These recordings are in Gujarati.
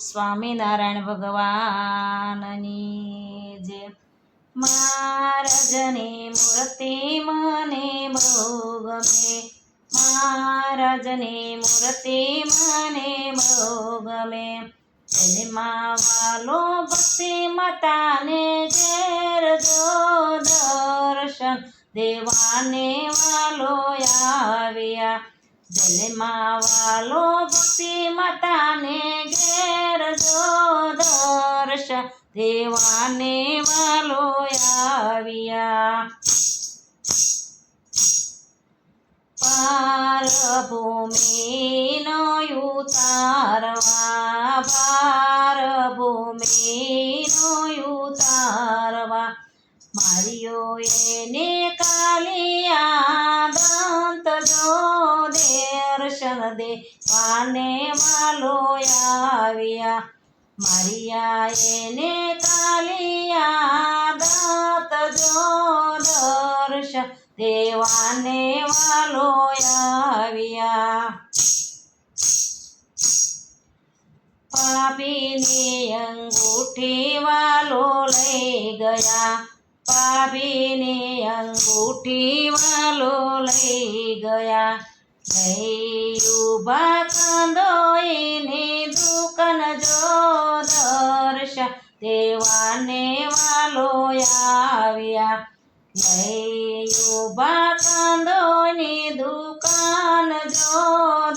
સ્વામિનારાયણ ભગવાનની જય। મહારાજની મૂર્તિ મને બહુ ગમે, મહારાજની મૂર્તિ મને બહુ ગમે। જન્મા વાલો ભક્તિ માતાને ઘેર જો દર્શન દેવાને વાલો આવ્યા। જન્મા વાલો ભક્તિ માતાને ઘેર જો દર્શન દેવાને વાલો આવ્યા। પાર ભૂમિનો ઉતારવા, ભાર ભૂમિનો ઉતારવા, માર્યો એને કાલિયા દંત જો દર્શન દેવાને વાલો આવ્યા। મારિયા એને કાલિયા દંત જો દર્શન દેવાને વાલો આવ્યા। પાપીની અંગૂઠી વાલો લઈ ગયા, પાપીની અંગૂઠી વાલો લઈ ગયા। લઈ ઉભા કંદોઈની દુકાન જો દર્શન દેવાને વાલો આવ્યા। લઈ ઉભા કંદોઈની દુકાન જો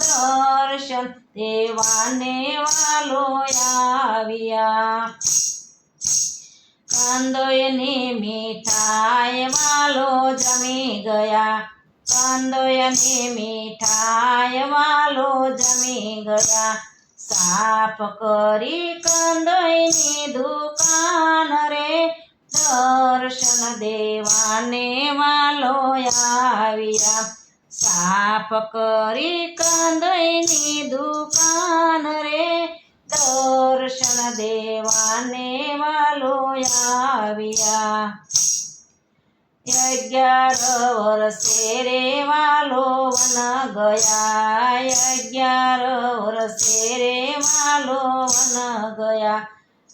દર્શન દેવાને વાલો આવ્યા। કંદોઈની મીઠાઈ વાલો જમી ગયા, કંદોઈની મીઠાઈ વાલો જમી ગયા। સાફ કરી કંદોઈની દુકાન રે દર્શન દેવાને વાલો આવ્યા। સાફ કરી કંદોઈની દુકાન રે દર્શન દેવાને વાલો આવ્યા। 11 વર્ષે રે વાલો વન ગયા, 11 વર્ષે રે વાલો વન ગયા।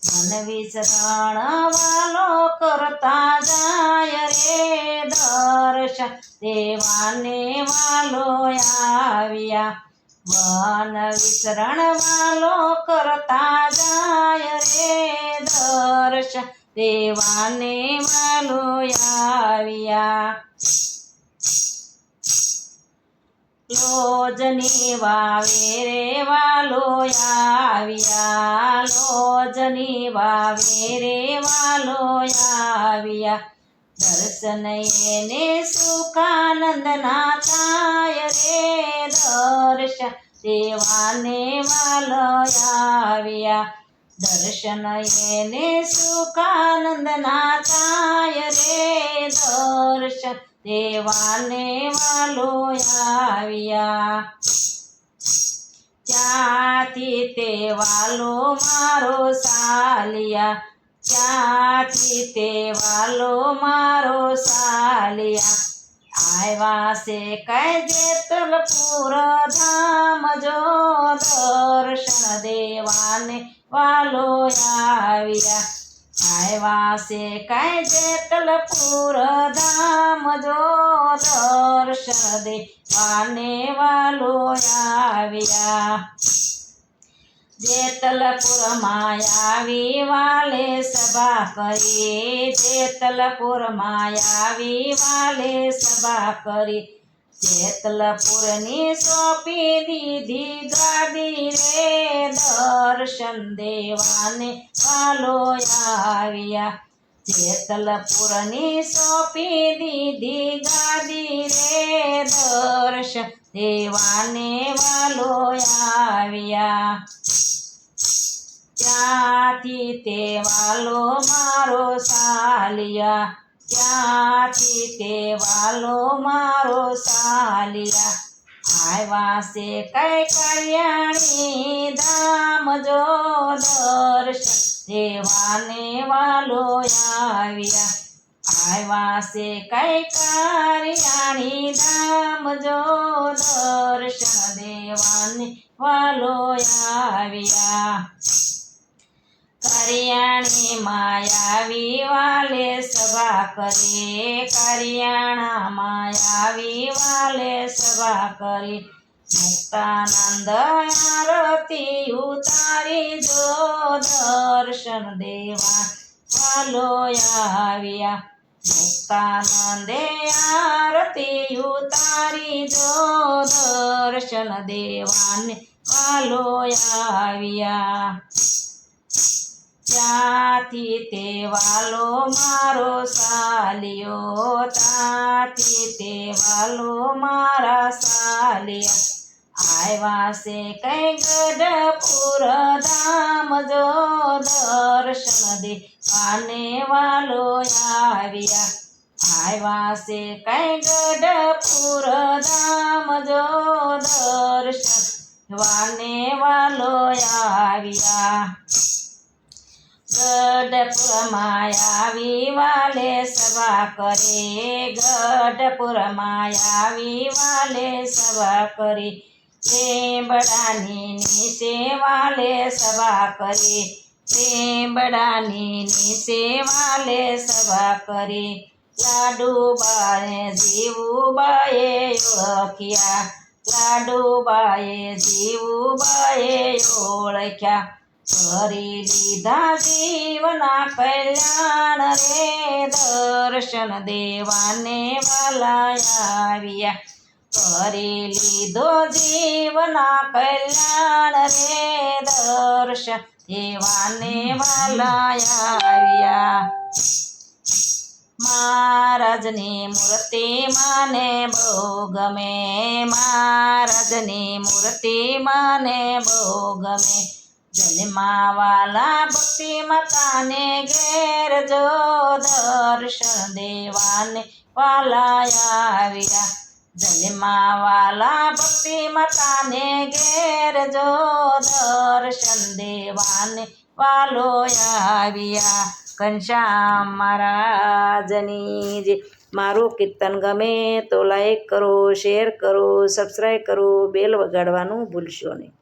મન વિચરણ વાલો કરતા જાય રે દર્શન દેવાને વાલો આવ્યા। વન વિચરણ વાલો કરતા જાય રે દર્શન દેવાને વાલો આવ્યા। લોજની વાવે રે વાલો આવ્યા, લોજની વાવે રે વાલો આવ્યા। દર્શન એને સુખાનંદના થાય રે દર્શન દેવાને વાલો આવ્યા। દર્શન એને સુખાનંદના થાય રે દર્શન દેવાને વાલો આવ્યા। ત્યાંથી તે વાલો મારો સાલિયા, ત્યાંથી તે વાલો મારો સાલિયા। આવ્યા છે કઈ જેતલપુર ધામ જો દર્શન દેવાને વાલો આવ્યા। આવ્યા છે કઈ જેતલપુર ધામ જો દર્શન દેવાને વાલો આવ્યા। જેતલપુરમાં આવી વાલે સભા કરી, જેતલપુરમાં આવી વાલે સભા કરી। જેતલપુરની સોંપી દીધી ગાદી રે દર્શન દેવાને વાલો આવ્યા। જેતલપુરની સોંપી દીધી ગાદી રે દર્શન દેવાને વાલો આવ્યા। ત્યાંથી તે વાલો મારો સાલિયા, ત્યાંથી તે વાલો મારો સાલિયા। આવ્યા છે કઈ કલ્યાણી ધામ જો દર્શન દેવાને વાલો આવ્યા। આવ્યા છે કઈ કલ્યાણી ધામ જો દર્શન દેવાને વાલો આવ્યા। કરિયાણી માયાવી વાલે સભા કરે કરિયાણા માયાવી વાલે સભા કરે મુક્તાનંદ આરતી ઉતારી જો દર્શન દેવા વાલો આવ્યા મુક્તાનંદે આરતી ઉતારી જો દર્શન દેવાને વાલો આવ્યા ત્યાંથી તે વાલો મારો સાલિયો ત્યાંથી તે વાલો મારા સાલિયા આવ્યા છે કઈ ગઢપુર ધામ જો દર્શન દેવાને વાલો આવ્યા આવ્યા છે કઈ ગઢપુર ધામ જો દર્શન દેવાને વાલો આવ્યા ગઢપુરમાં આવી વાલે સભા કરે ગઢપુરમાં આવી વાલે સભા કરી લીમડાની નીચે વાલે સભા કરી લીમડાની નીચે વાલે સભા કરી લાડુબાએ જીવુબાએ ઓળખ્યા લાડુબાએ જીવુબાએ ઓળખ્યા કરી લીધા જીવના કલ્યાણ રે દર્શન દેવાને વાલા આવ્યા કરી લીધો જીવના કલ્યાણ રે દર્શન દેવાને વાલા આવ્યા મહારાજની મૂર્તિ મને બહુ ગમે મહારાજની મૂર્તિ મને બહુ ગમે જન્માવાલા ભક્તિ માતાને ઘેર જો દર્શન દેવાને વાલા આવ્યા જન્માવાલા ભક્તિ માતાને ઘેર જો દર્શન દેવાને વાલો આવ્યા ઘનશ્યામ મહારાજની જે મારું કીર્તન ગમે તો લાઈક કરો શેર કરો સબસ્ક્રાઈબ કરો બેલ વગાડવાનું ભૂલશો નહીં.